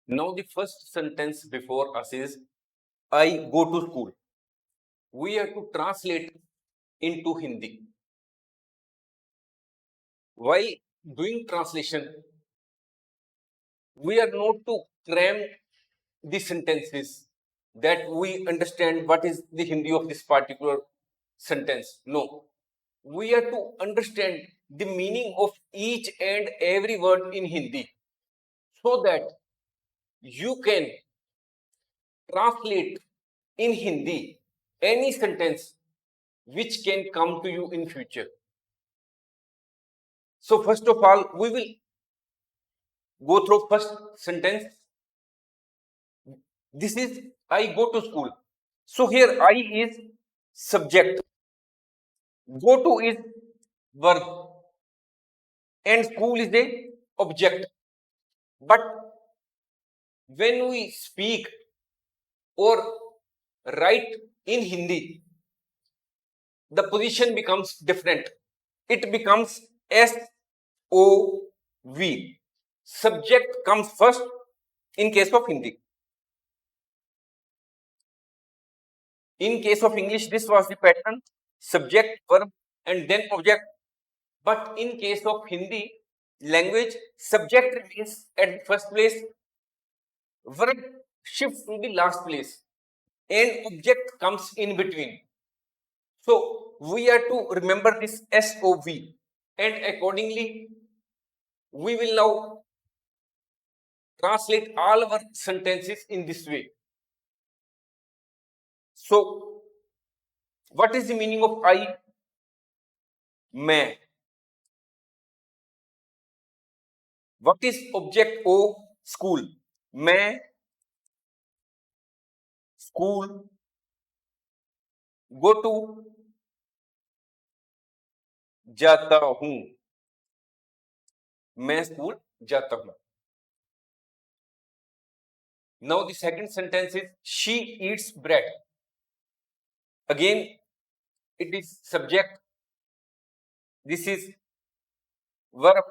Now the first sentence before us is I go to school. We have to translate into Hindi. While doing translation, we are not to cram the sentences that we understand what is the Hindi of this particular sentence. No, we have to understand the meaning of each and every word in Hindi so that you can translate in Hindi any sentence which can come to you in future. So first of all, we will go through first sentence. This is I go to school. So here I is subject, go to is verb, and school is a object. But when we speak or write in Hindi, the position becomes different. It becomes SOV. Subject comes first in case of Hindi. In case of English, this was the pattern: subject, verb, and then object. But in case of Hindi language, subject remains at the first place, verb shifts to the last place, and object comes in between. So we are to remember this SOV, and accordingly, we will now translate all our sentences in this way. So, what is the meaning of I? मैं. What is object O? School. मैं school go to जाता हूं. मैं school जाता हूं. Now the second sentence is she eats bread. Again, it is subject. This is verb.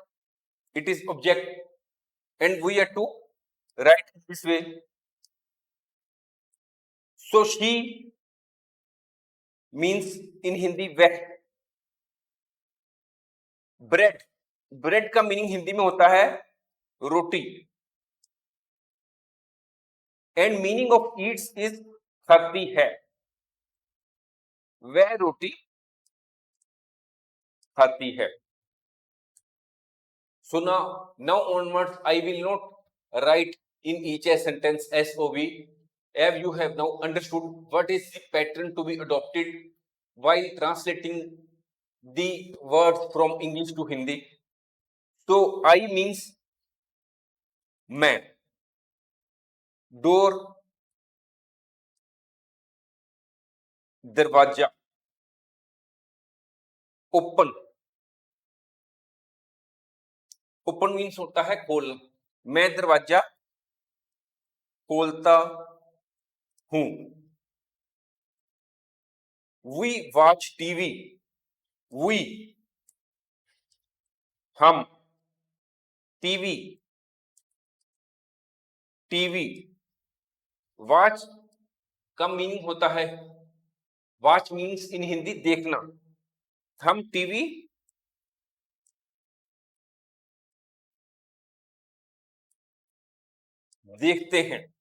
It is object, and we have to write it this way. So she means in Hindi वह. Bread, bread का meaning Hindi में होता है रोटी, and meaning of eats is खाती है. वह रोटी खाती है. So now onwards, I will not write in each sentence SOV. As you have now understood what is the pattern to be adopted while translating the words from English to Hindi. So I means मैं, door दरवाजा, open, open means होता है खोलना. मैं दरवाजा खोलता हूं. We watch TV. We हम, टीवी टीवी. वॉच का मीनिंग होता है, वॉच मीन्स इन हिंदी देखना. हम टीवी देखते हैं.